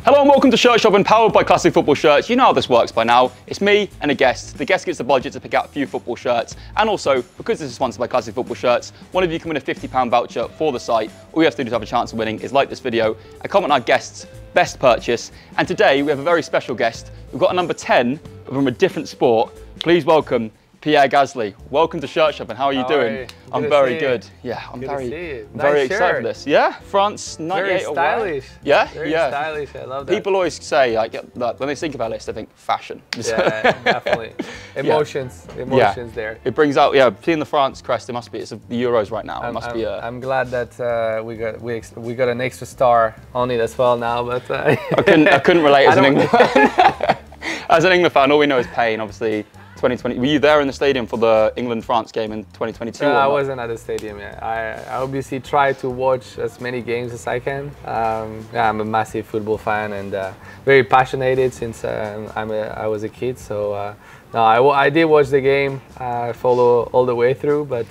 Hello and welcome to Shirt Shopping, powered by Classic Football Shirts. You know how this works by now. It's me and a guest. The guest gets the budget to pick out a few football shirts. And also, because this is sponsored by Classic Football Shirts, one of you can win a £50 voucher for the site. All you have to do to have a chance of winning is like this video and comment on our guest's best purchase. And today we have a very special guest. We've got a number 10 from a different sport. Please welcome Pierre Gasly. Welcome to Shirt Shopping. How are you doing? I'm very good. Yeah, I'm very excited for this. Yeah, France 98 Very stylish. Yeah, very stylish. I love that. People always say, like, when they think about this, they think fashion. Yeah, definitely. Emotions there. It brings out, seeing the France crest. It must be. It's the Euros right now. I'm glad that we got an extra star on it as well now. But I couldn't relate as an England fan. As an England fan, all we know is pain. Obviously. 2020. Were you there in the stadium for the England-France game in 2022? I wasn't at the stadium yet. I obviously try to watch as many games as I can. I'm a massive football fan and very passionate since I was a kid. So no, I did watch the game, follow all the way through, but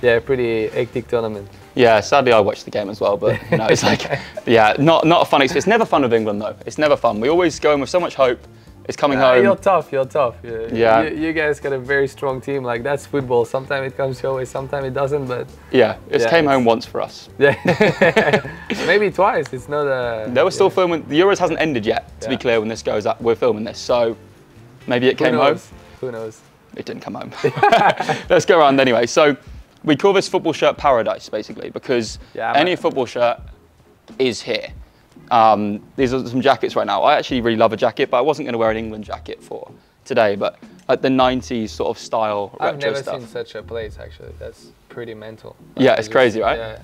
yeah, pretty hectic tournament. Yeah, sadly I watched the game as well, but you know, it's like, yeah, not a fun experience. It's never fun with England though. It's never fun. We always go in with so much hope. It's coming home. You're tough. Yeah. You guys got a very strong team. Like, that's football. Sometimes it comes your way, sometimes it doesn't. But yeah, it came home once for us. Yeah, maybe twice. It's not a. They were still filming. The Euros hasn't ended yet. To be clear, when this goes up, we're filming this, so maybe it came home. Who knows? It didn't come home. Let's go around anyway. So we call this football shirt paradise, basically, because any football shirt is here. These are some jackets right now. I actually really love a jacket, but I wasn't going to wear an England jacket for today, but like the 90s sort of style I've retro never stuff. seen such a place, actually. That's pretty mental. Yeah, it's crazy, right? Yeah.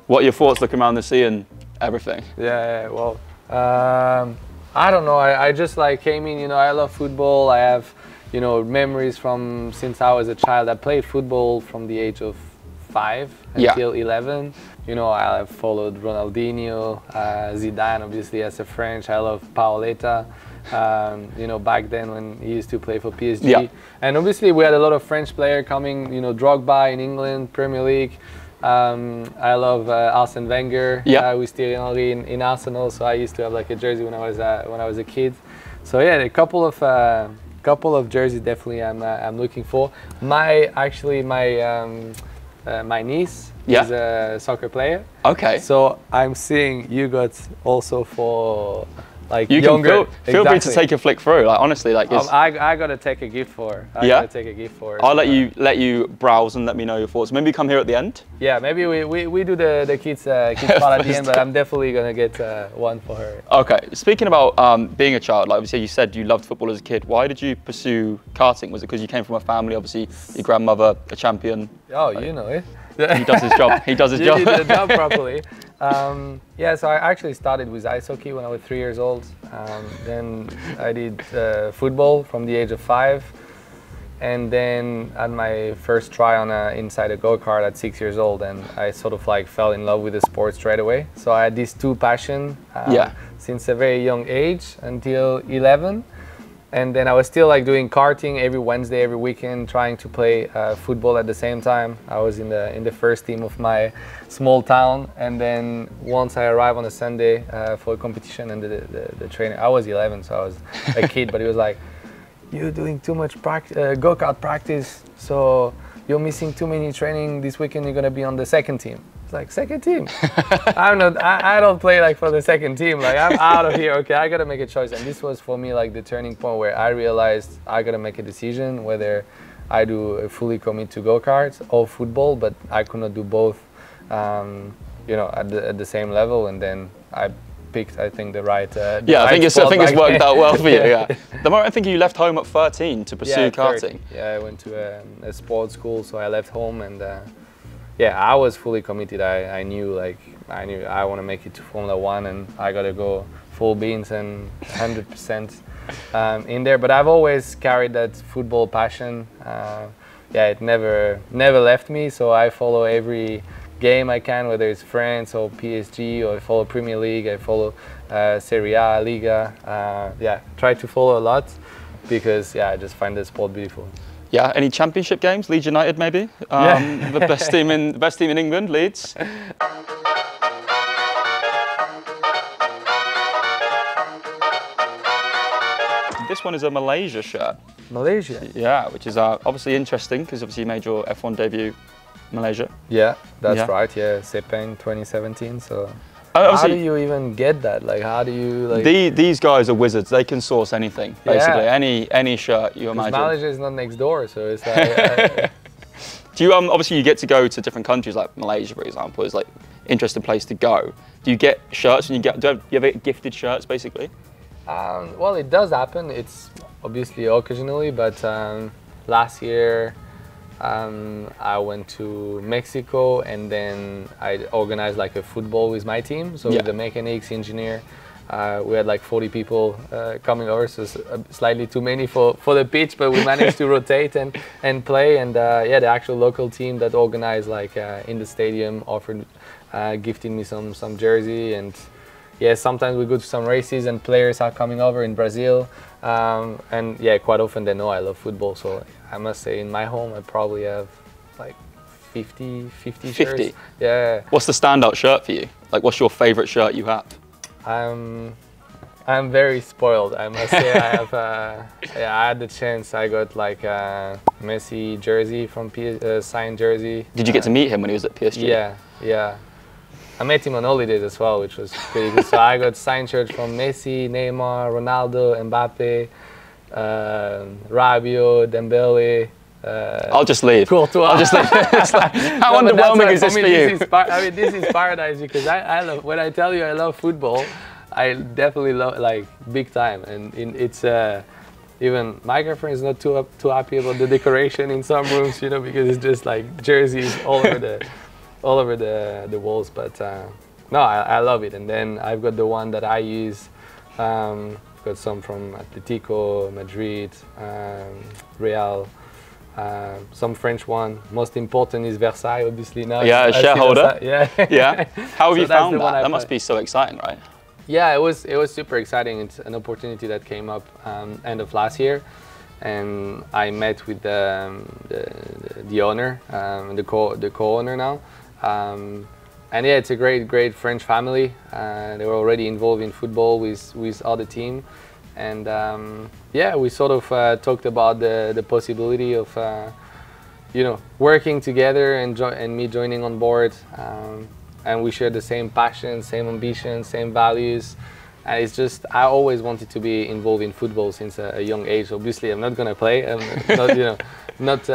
What are your thoughts looking around the sea and everything? Yeah, well, I don't know. I just like came in, you know, I love football. I have, you know, memories from since I was a child. I played football from the age of 5 until 11. You know, I have followed Ronaldinho, Zidane, obviously as a French. I love Paoletta, you know, back then when he used to play for PSG. Yeah. And obviously we had a lot of French players coming, you know, Drogba in England, Premier League. I love Arsene Wenger, who's still in Arsenal, so I used to have like a jersey when I was a kid. So yeah, a couple of jerseys definitely I'm looking for. My niece is a soccer player. Okay. So I'm seeing you got also for like you younger. Feel free to take a flick through. Like honestly, like I gotta take a gift for her. Gotta take a gift for her. I'll let you browse and let me know your thoughts. Maybe come here at the end. Yeah, maybe we do the kids part at the end, but I'm definitely gonna get one for her. Okay. Speaking about being a child, like obviously you said you loved football as a kid. Why did you pursue karting? Was it because you came from a family, obviously your grandmother a champion? Oh, like, you know it. He does his job. He does his job. You did the job properly. Yeah, so I actually started with ice hockey when I was 3 years old. Then I did football from the age of 5. And then had my first try on inside a go-kart at 6 years old, and I sort of like fell in love with the sport straight away. So I had these two passions since a very young age until 11. And then I was still like doing karting every Wednesday, every weekend, trying to play football at the same time. I was in the first team of my small town. And then once I arrived on a Sunday for a competition, and the trainer, I was 11, so I was a kid, but he was like, "You're doing too much go-kart practice, so you're missing too many training this weekend. You're gonna be on the second team." It's like, second team? I don't play like for the second team. Like, I'm out of here. Okay, I gotta make a choice. And this was for me like the turning point where I realized I gotta make a decision whether I do fully commit to go-karts or football, but I could not do both, you know, at the same level. And then I picked, I think, the right. I think it's worked out well for you. Yeah. The moment I think you left home at 13 to pursue karting. 30. Yeah, I went to a sports school, so I left home and. Yeah, I was fully committed. I knew I want to make it to Formula 1, and I got to go full beans and 100% in there. But I've always carried that football passion. Yeah, it never left me. So I follow every game I can, whether it's France or PSG, or I follow Premier League. I follow Serie A, Liga. Yeah, try to follow a lot because I just find the sport beautiful. Yeah, any championship games? Leeds United, maybe. The best team in England, Leeds. this one is a Malaysia shirt. Malaysia? Yeah, which is obviously interesting because obviously you made your F1 debut in Malaysia. Yeah, that's right. Yeah, Sepang 2017. So obviously, how do you even get that? Like, how do you like? These guys are wizards. They can source anything, basically. Yeah. Any shirt you imagine. Malaysia is not next door, so it's like. Do you obviously you get to go to different countries like Malaysia, for example, is like interesting place to go. Do you get shirts and do you ever get gifted shirts basically? Well, it does happen. It's obviously occasionally, but last year I went to Mexico and then I organized like a football with my team. So with the mechanics, engineer, we had like 40 people coming over, so slightly too many for the pitch, but we managed to rotate and play. And yeah, the actual local team that organized like in the stadium offered gifting me some jersey. And yeah, sometimes we go to some races and players are coming over in Brazil. And yeah, quite often they know I love football. So I must say in my home I probably have like 50 shirts. Yeah. What's the standout shirt for you? Like what's your favorite shirt you have? I'm very spoiled, I must say. I have yeah, I had the chance. I got like a Messi jersey from signed jersey. Did you get to meet him when he was at PSG? Yeah. I met him on holidays as well, which was pretty good. So I got signed shirts from Messi, Neymar, Ronaldo, Mbappe, Rabiot, Dembele. I'll just leave. Courtois. I'll just leave. How underwhelming is this for you? I mean, this is paradise because I love. When I tell you I love football, I definitely love like big time, and it's even my girlfriend is not too happy about the decoration in some rooms, you know, because it's just like jerseys all over the walls. But no, I love it. And then I've got the one that I use. Got some from Atletico, Madrid, Real. Some French one. Most important is Versailles, obviously now. Yeah, a shareholder. Yeah. Yeah. How have you found that? That must be so exciting, right? Yeah, it was super exciting. It's an opportunity that came up end of last year, and I met with the owner, the co-owner now, and yeah, it's a great French family. They were already involved in football with other team. And yeah, we sort of talked about the possibility of you know, working together and me joining on board. And we share the same passion, same ambition, same values. And it's just, I always wanted to be involved in football since a young age. Obviously, I'm not gonna play. I'm not, you know, not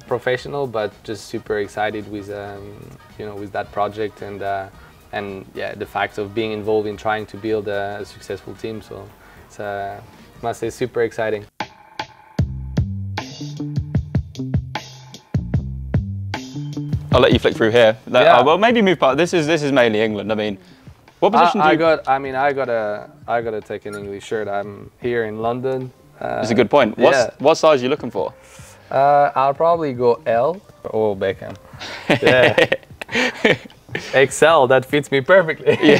professional, but just super excited with you know, with that project and yeah, the fact of being involved in trying to build a successful team. So. It's must say super exciting. I'll let you flick through here. Yeah. Well, maybe move part. This is mainly England. I mean, what position do you? I gotta take an English shirt. I'm here in London. That's a good point. What size are you looking for? I'll probably go L or Beckham. Yeah. XL, that fits me perfectly. Yeah,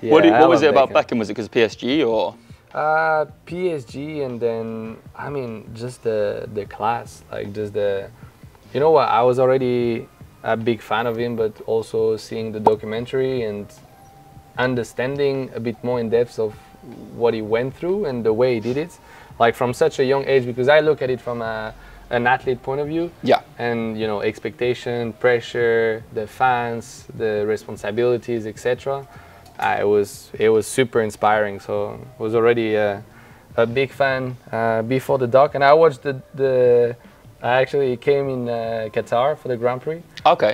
what was it about Beckham? Was it because PSG or? PSG, and then I mean just the class, like just the, you know what, I was already a big fan of him, but also seeing the documentary and understanding a bit more in depth of what he went through and the way he did it, like from such a young age, because I look at it from an athlete point of view. Yeah. And you know, expectation, pressure, the fans, the responsibilities, etc. It was super inspiring. So I was already a big fan before the doc, and I watched I actually came in Qatar for the Grand Prix. Okay.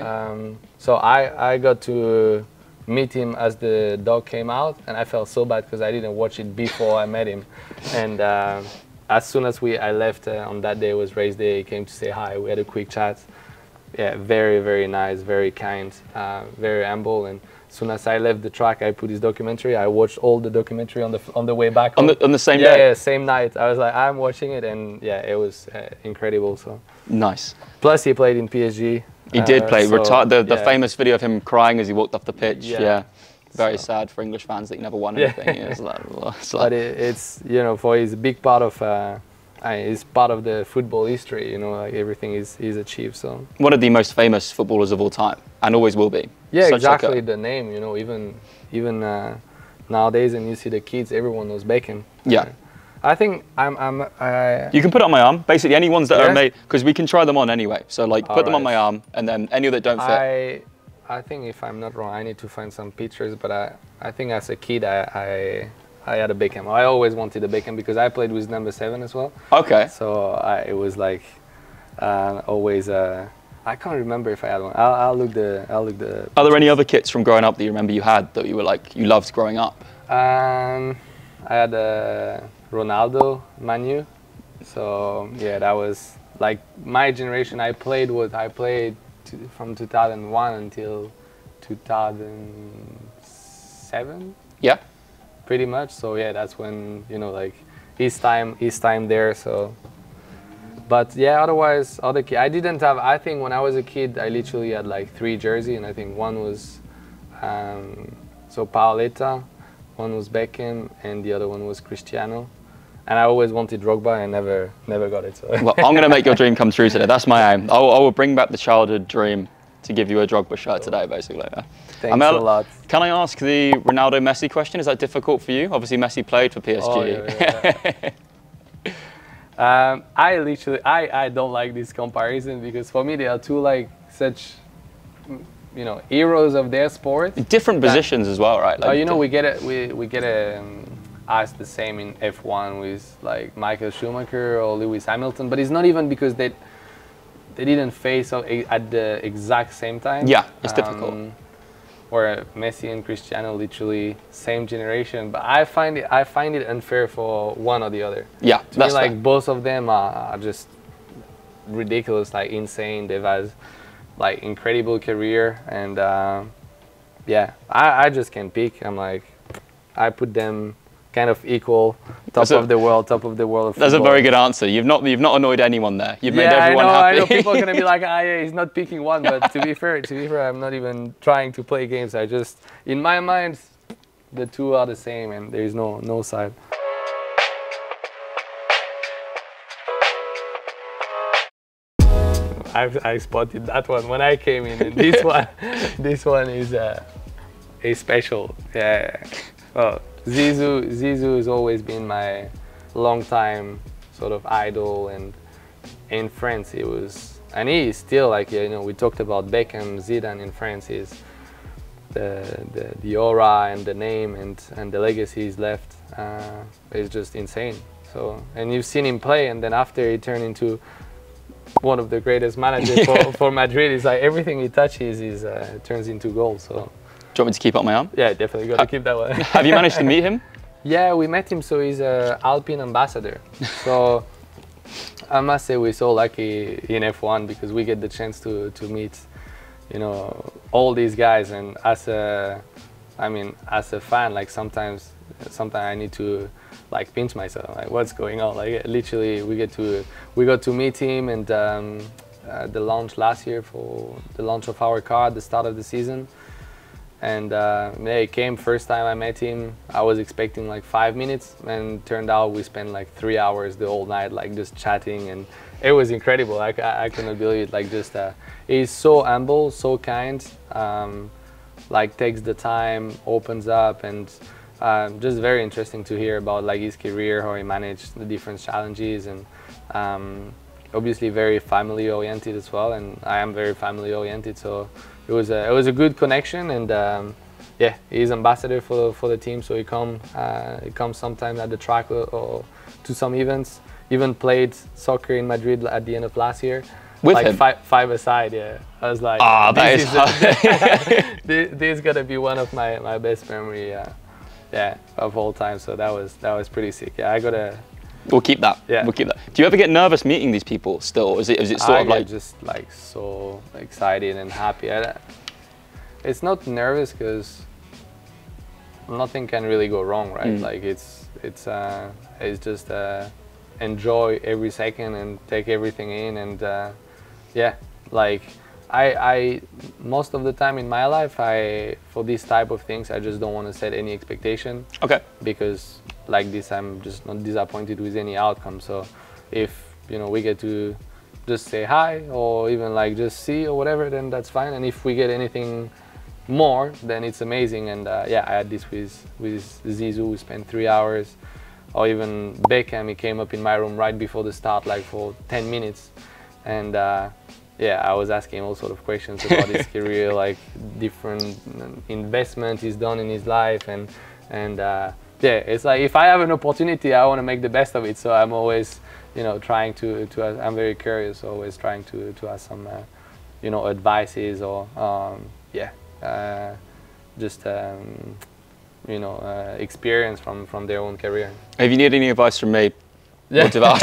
So I got to meet him as the doc came out, and I felt so bad because I didn't watch it before I met him. And as soon as I left on that day, it was race day, he came to say hi. We had a quick chat. Yeah, very nice, very kind, very humble. And as soon as I left the track, I put his documentary. I watched all the documentary on the way back home. On the same day? Yeah, same night. I was like, I'm watching it, and yeah, it was incredible. So nice. Plus, he played in PSG. He did play. So, the famous video of him crying as he walked off the pitch. Yeah. Very sad for English fans that he never won anything. Yeah. But it's, you know, for he's a big part of he's part of the football history. You know, like everything he's achieved. So one of the most famous footballers of all time, and always will be. Yeah, exactly. The name, you know, even nowadays, and you see the kids, everyone knows Beckham. Yeah. I think You can put it on my arm. Basically, any ones that Yeah? are made, because we can try them on anyway. So like, put them on my arm, and then any that don't fit. I think if I'm not wrong, I need to find some pictures. But I think as a kid, I had a Beckham. I always wanted a Beckham because I played with number 7 as well. Okay. So it was like always. I can't remember if I had one. I'll look the. Are there any other kits from growing up that you remember you had that you were like you loved growing up? I had Ronaldo, Manu. So yeah, that was like my generation. I played from 2001 until 2007. Yeah. Pretty much. So yeah, that's when like his time there. So. But yeah, otherwise, I didn't have. I think when I was a kid, I literally had like 3 jerseys, and I think one was so Paoletta, one was Beckham, and the other one was Cristiano. And I always wanted Drogba, and never got it. So. Well, I'm gonna make your dream come true today. That's my aim. I will bring back the childhood dream to give you a Drogba shirt today, basically. Yeah. Thanks a lot. Can I ask the Ronaldo Messi question? Is that difficult for you? Obviously, Messi played for PSG. Oh, yeah. I don't like this comparison because for me they are two like such heroes of their sport. Different positions as well, right? Like, we get asked the same in F1 with like Michael Schumacher or Lewis Hamilton, but it's not even because they didn't face at the exact same time. Yeah, it's difficult. Where Messi and Cristiano literally same generation, but I find it unfair for one or the other. Yeah, to me, like both of them are just ridiculous, like insane. They've had like incredible career, and yeah, I just can't pick. I'm like, I put them kind of equal, top of the world of football. That's a very good answer. You've not annoyed anyone there. You've made everyone happy. I know people are gonna be like, yeah, he's not picking one. But to be fair, I'm not even trying to play games. I just, in my mind, the two are the same, and there is no side. I spotted that one when I came in, and this one is special. Yeah. Well, Zizou has always been my long time sort of idol, and in France he was, and he is still like, we talked about Beckham, Zidane in France. Is the aura and the name and the legacy he's left is just insane. So, and you've seen him play, and then after he turned into one of the greatest managers for Madrid. It's like everything he touches turns into gold. So. Do you want me to keep up my arm? Yeah, definitely got to keep that one. Have you managed to meet him? Yeah, we met him. So he's an Alpine ambassador. So I must say we're so lucky in F1 because we get the chance to meet, all these guys. And as a fan, like sometimes I need to like pinch myself, like what's going on? Like literally, we got to meet him, and the launch last year for the launch of our car at the start of the season. And yeah, he came first time I met him. I was expecting like 5 minutes, and turned out we spent like 3 hours the whole night, like just chatting, and it was incredible. I cannot believe it. Like just he's so humble, so kind. Like takes the time, opens up, and just very interesting to hear about like his career, how he managed the different challenges, and obviously very family oriented as well. And I am very family oriented, so. It was a good connection, and yeah, he's ambassador for the team, so he comes sometimes at the track or to some events. Even played soccer in Madrid at the end of last year. With like him? Five-a-side, yeah. I was like, this is gonna be one of my best memory, yeah, of all time. So that was pretty sick. Yeah, We'll keep that. Yeah. We'll keep that. Do you ever get nervous meeting these people still? Or is it sort of like just like so excited and happy? It's not nervous because nothing can really go wrong, right? Like it's just enjoy every second and take everything in, and yeah, like I most of the time in my life, for these type of things, I just don't want to set any expectation. Okay. Because like this, I'm just not disappointed with any outcome. So if we get to just say hi, or even like just see or whatever, then that's fine. And if we get anything more, then it's amazing. And yeah, I had this with Zizou. We spent 3 hours. or even Beckham, he came up in my room right before the start, like for 10 minutes. And yeah, I was asking him all sort of questions about his career, like different investment he's done in his life. And yeah, it's like if I have an opportunity, I want to make the best of it. So I'm always, you know, trying to I'm very curious, always trying to ask some, you know, advices or, yeah, just, you know, experience from their own career. If you need any advice from me, yeah. what about?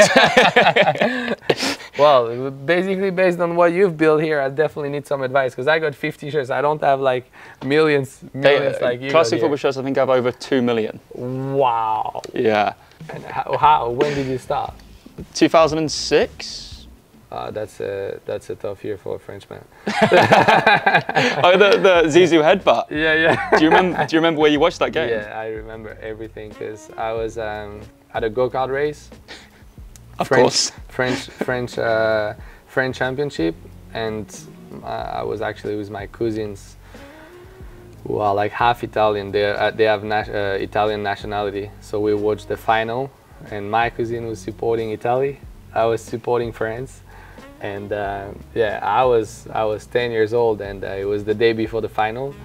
Well, basically based on what you've built here, I definitely need some advice because I got 50 shirts. I don't have like millions like you. Classic football shirts, I think I have over 2 million. Wow. Yeah. And how? When did you start? 2006. That's a tough year for a Frenchman. Oh, the Zizou headbutt. Yeah, yeah. Do you remember where you watched that game? Yeah, I remember everything because I was at a go-kart race. Of course. French championship, and I was actually with my cousins, who are like half Italian. They have Italian nationality. So we watched the final, and my cousin was supporting Italy. I was supporting France. And yeah, I was 10 years old, and it was the day before the final.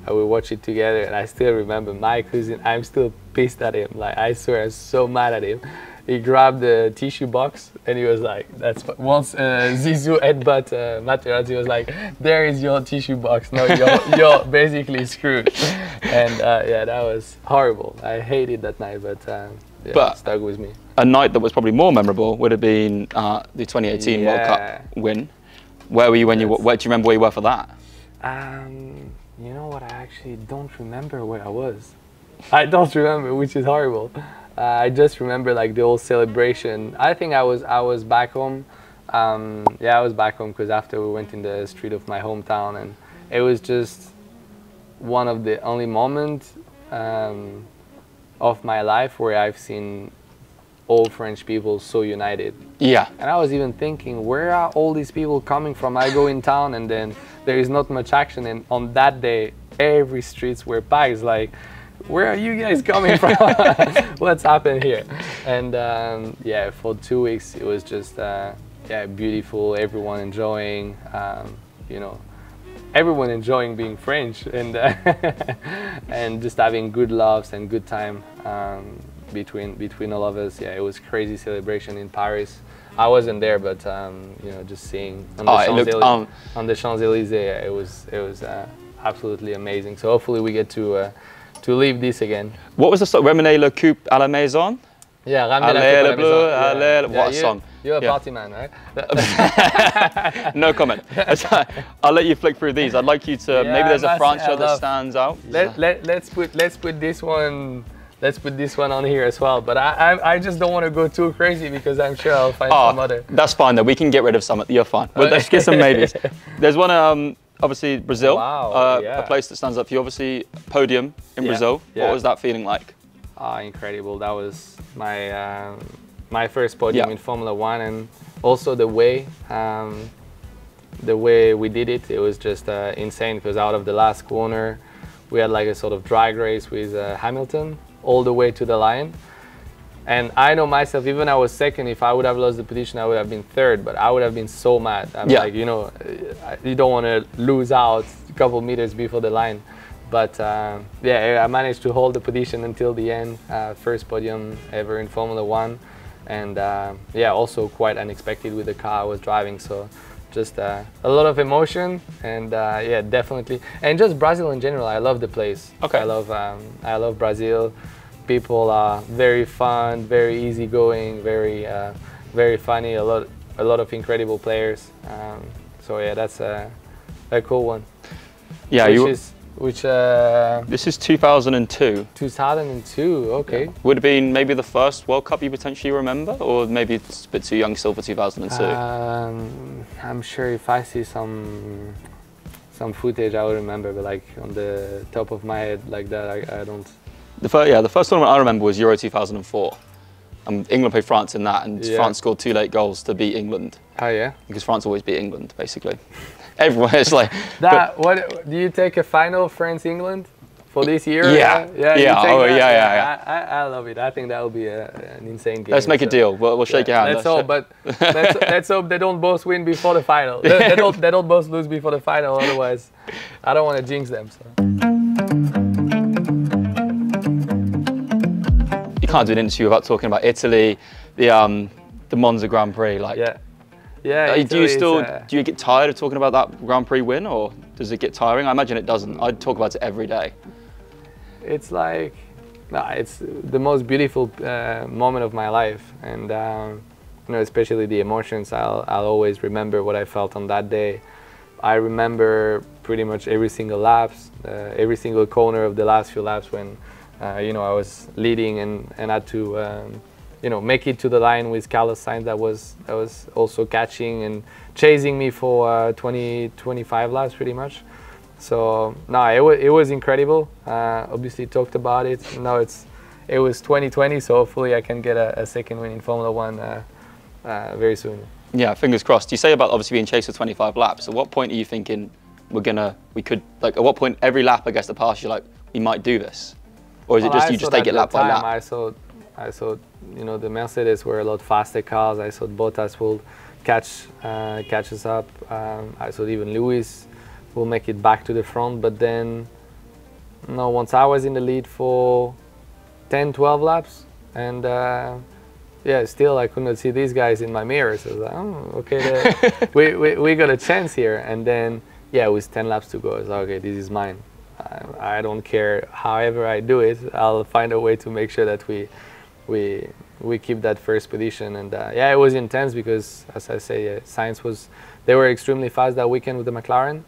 We watched it together, and I still remember my cousin. I'm still pissed at him. Like, I swear, I was so mad at him. He grabbed the tissue box, and he was like, "That's what." Once Zizou headbutt Materazzi, was like, "There is your tissue box. No, you're basically screwed." And yeah, that was horrible. I hated that night, but yeah, it stuck with me. A night that was probably more memorable would have been the 2018 World Cup win. Where were you when do you remember where you were for that? You know what? I actually don't remember where I was. I don't remember, which is horrible. I just remember like the whole celebration. I think I was back home. Yeah, I was back home because after we went in the street of my hometown, and it was just one of the only moments of my life where I've seen all French people so united. Yeah. And I was even thinking, where are all these people coming from? I go in town and then there is not much action, and on that day, every streets were packed. Like, where are you guys coming from? What's happened here? And yeah, for 2 weeks it was just yeah, beautiful. Everyone enjoying, you know, everyone enjoying being French, and and just having good laughs and good time between all of us. Yeah, it was crazy celebration in Paris. I wasn't there, but you know, just seeing on the Champs-Élysées, it was absolutely amazing. So hopefully we get to live this again. What was the song? Ramener le coupe à la maison? Yeah, Ramener la coupe à la maison. Yeah. What a song. You're a party man, right? No comment. I'll let you flick through these. I'd like you to, maybe there's a France shirt that stands out. Let's put this one. Let's put this one on here as well. But I just don't want to go too crazy because I'm sure I'll find some other. That's fine though. We can get rid of some. You're fine. But let's get some maybes. There's one, obviously Brazil. Wow, a place that stands up for you. Obviously podium in Brazil. Yeah. What was that feeling like? Incredible. That was my my first podium in Formula One, and also the way we did it. It was just insane because out of the last corner, we had like a sort of drag race with Hamilton all the way to the line. And I know myself, even I was second, if I would have lost the position, I would have been third, but I would have been so mad. I'm like, you know, you don't want to lose out a couple meters before the line. But yeah, I managed to hold the position until the end. First podium ever in Formula One. And yeah, also quite unexpected with the car I was driving. So just a lot of emotion, and yeah, definitely. And just Brazil in general, I love the place. Okay. I love Brazil. People are very fun, very easygoing, very funny. A lot of incredible players. So yeah, that's a cool one. Yeah, this is 2002. 2002. Okay. Yeah. Would have been maybe the first World Cup you potentially remember, or maybe it's a bit too young still for 2002. I'm sure if I see some footage, I would remember, but like on the top of my head like that, I don't. The first tournament I remember was Euro 2004. England played France in that, and France scored 2 late goals to beat England. Oh yeah? Because France always beat England, basically. Everyone is like... What do you take a final France-England for this year. Yeah, I love it. I think that will be an insane game. Let's make a deal. We'll shake your hand. Let's hope, but let's hope they don't both win before the final. They don't both lose before the final. Otherwise, I don't want to jinx them. So. You can't do an interview without talking about Italy, the Monza Grand Prix. Like, do you get tired of talking about that Grand Prix win, or does it get tiring? I imagine it doesn't. I talk about it every day. It's like, it's the most beautiful moment of my life, and especially the emotions. I'll always remember what I felt on that day. I remember pretty much every single laps, every single corner of the last few laps when I was leading and had to make it to the line with Carlos Sainz that was also catching and chasing me for 25 laps pretty much. So it was incredible. Obviously talked about it. Now it was 2020, so hopefully I can get a second win in Formula One very soon. Yeah, fingers crossed. You say about obviously being chased for 25 laps. At what point are you thinking at what point every lap I guess that passes you're like, we might do this? Or is it just you just take it lap by lap? I saw the Mercedes were a lot faster cars. I thought Bottas will catch us up. I thought even Lewis will make it back to the front. But then, once I was in the lead for 10, 12 laps, and still I could not see these guys in my mirror. So I was like, oh, okay, we got a chance here. And then, with 10 laps to go, I was like, okay, this is mine. I don't care however I do it. I'll find a way to make sure that we keep that first position. And it was intense because, as I say, Sainz they were extremely fast that weekend with the McLaren,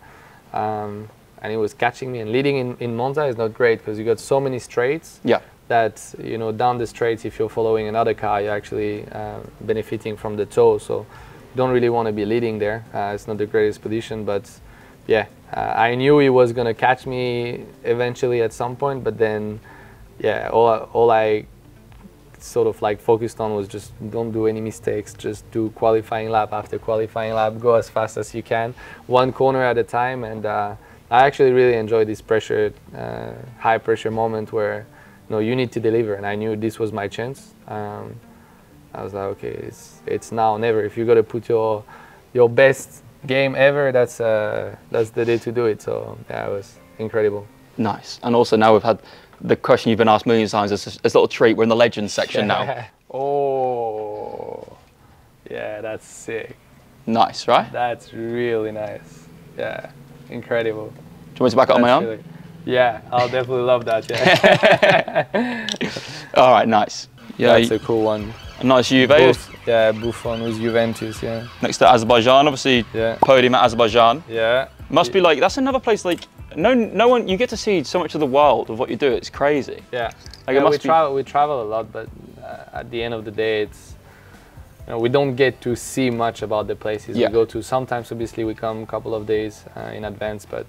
and he was catching me and leading in Monza is not great because you got so many straights. Yeah. That down the straights, if you're following another car, you're actually benefiting from the tow. So you don't really want to be leading there. It's not the greatest position, but I knew he was gonna catch me eventually at some point. But then, all I sort of like focused on was just don't do any mistakes, just do qualifying lap after qualifying lap, go as fast as you can, one corner at a time. And I actually really enjoyed this high pressure moment where you need to deliver, and I knew this was my chance. I was like, okay, it's now or never. If you got to put your best game ever, that's the day to do it. So it was incredible. Nice. And also now we've had the question you've been asked millions of times. It's a little treat. We're in the legends section now. Oh, yeah, that's sick. Nice, right? That's really nice. Yeah, incredible. Do you want me to back it on my own? Yeah, I'll definitely love that. Yeah. All right, nice. Yeah, that's a cool one. A nice Juve. Buffon with Juventus. Yeah. Next to Azerbaijan, obviously. Yeah. Podium at Azerbaijan. Yeah. Must be like that's another place like no one. You get to see so much of the world of what you do. It's crazy. Yeah. Like we travel a lot, but at the end of the day, it's we don't get to see much about the places we go to. Sometimes, obviously, we come a couple of days in advance, but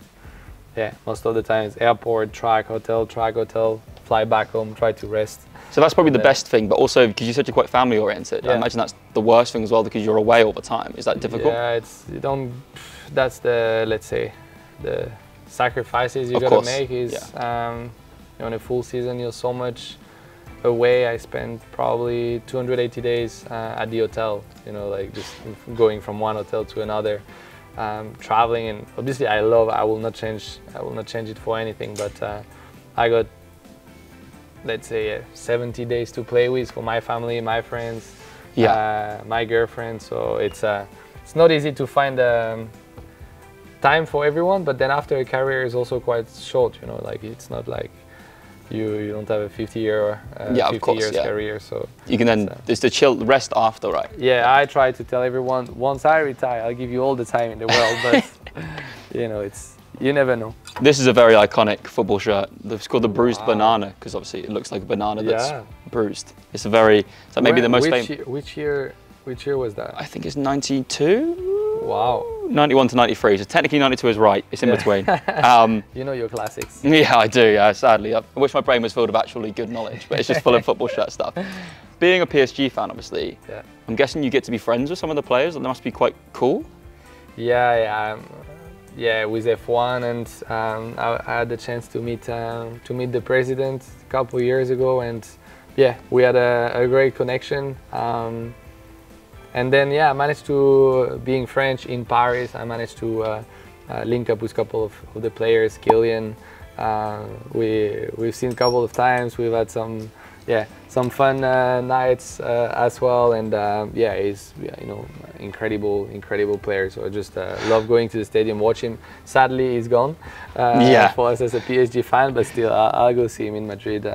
most of the time it's airport, track, hotel, fly back home, try to rest. So that's probably the best thing, but also because you said you're quite family oriented, I imagine that's the worst thing as well because you're away all the time. Is that difficult? Yeah, that's the, let's say, the sacrifices you gotta make is, in a full season you're so much away. I spent probably 280 days at the hotel, like just going from one hotel to another. Traveling, and obviously I will not change it for anything, but I got, let's say, 70 days to play with for my family, my friends, my girlfriend. So it's not easy to find time for everyone, but then after a career is also quite short, like it's not like you don't have a 50 years career, so you can then it's the chill rest after, right? Yeah, I try to tell everyone once I retire I'll give you all the time in the world, but you never know. This is a very iconic football shirt. It's called the bruised banana because obviously it looks like a banana that's bruised. It's maybe the most famous. Which year was that? I think it's 92. Wow. 91 to 93, so technically 92 is right, it's in between. You know your classics. Yeah, I do, sadly. I wish my brain was filled with actually good knowledge, but it's just full of football shirt stuff. Being a PSG fan, obviously, I'm guessing you get to be friends with some of the players, and that must be quite cool? Yeah, yeah, with F1, and I had the chance to meet the president a couple of years ago, and yeah, we had a great connection. And then yeah, I managed to, being French in Paris, I managed to link up with a couple of the players. Kylian, we've seen a couple of times. We've had some fun nights as well, and yeah, he's incredible player. So I just love going to the stadium, watch him. Sadly, he's gone for us as a PSG fan, but still, I'll go see him in Madrid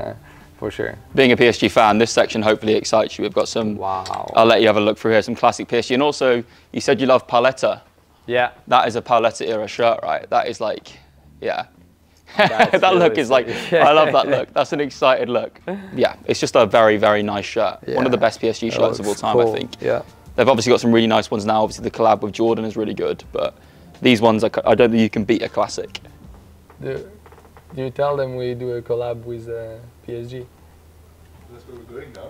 for sure. Being a PSG fan, this section hopefully excites you. We've got some. Wow. I'll let you have a look through here. Some classic PSG, and also you said you love Paoletta. Yeah. That is a Paoletta era shirt, right? That is like, yeah. That really look is like, I love that look. That's an excited look. Yeah, it's just a very, very nice shirt. Yeah. One of the best PSG shirts of all time, cool. I think. Yeah. They've obviously got some really nice ones now. Obviously, the collab with Jordan is really good, but these ones, I don't think you can beat a classic. Do you tell them we do a collab with PSG? That's what we're doing now.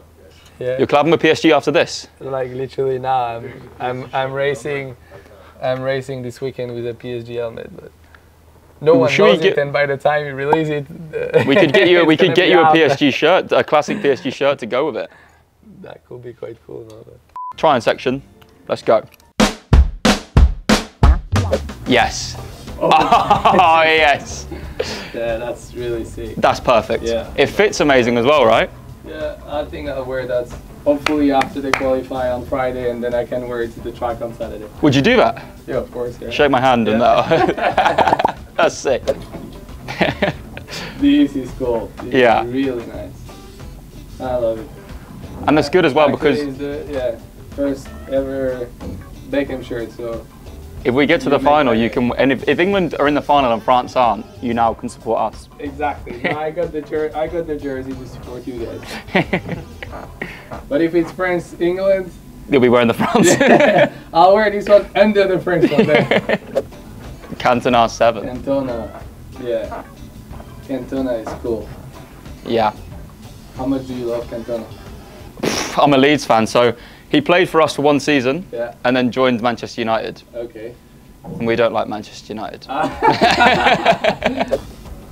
Yeah. You're collabing with PSG after this? Like literally now, I'm racing this weekend with a PSG helmet, but no one knows it. And by the time you release it, we could get you. We could get you a PSG shirt, a classic PSG shirt to go with it. That could be quite cool. No? Try-on section. Let's go. Yes. Oh yes. Yeah, that's really sick. That's perfect. Yeah. It fits amazing as well, right? Yeah, I think I'll wear that hopefully after they qualify on Friday, and then I can wear it to the track on Saturday. Would you do that? Yeah, of course. Yeah. Shake my hand and that. That's sick. This is cool. This is really nice. I love it. And that's good as well because it's the first ever Beckham shirt. So if we get to the final, you can. And if England are in the final and France aren't, you now can support us. Exactly. No, I got the jersey to support you guys. But if it's France England, you'll be wearing the France. I'll wear this one under the French one there. Cantona 7. Cantona, yeah. Cantona is cool. Yeah. How much do you love Cantona? I'm a Leeds fan, so he played for us for one season and then joined Manchester United. Okay. And we don't like Manchester United.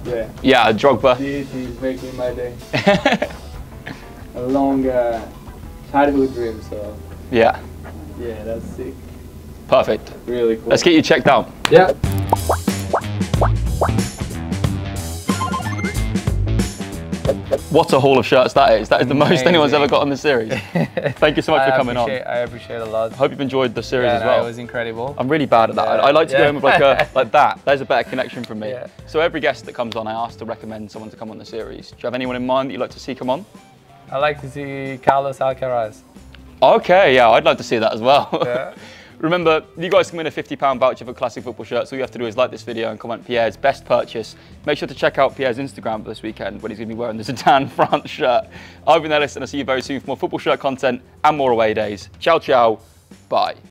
Yeah. Yeah, Drogba. This is making my day. A long childhood dream, so. Yeah. Yeah, that's sick. Perfect. Really cool. Let's get you checked out. Yeah. What a haul of shirts that is. That is the most anyone's ever got on the series. Thank you so much for coming on. I appreciate it a lot. I hope you've enjoyed the series as well. It was incredible. I'm really bad at that. I like to go in with like that. There's a better connection from me. Yeah. So every guest that comes on, I ask to recommend someone to come on the series. Do you have anyone in mind that you'd like to see come on? I like to see Carlos Alcaraz. Okay, yeah, I'd like to see that as well. Yeah. Remember, you guys can win a £50 voucher for classic football shirts. All you have to do is like this video and comment Pierre's best purchase. Make sure to check out Pierre's Instagram for this weekend when he's going to be wearing the Zidane France shirt. I've been Ellis, and I'll see you very soon for more football shirt content and more away days. Ciao, ciao. Bye.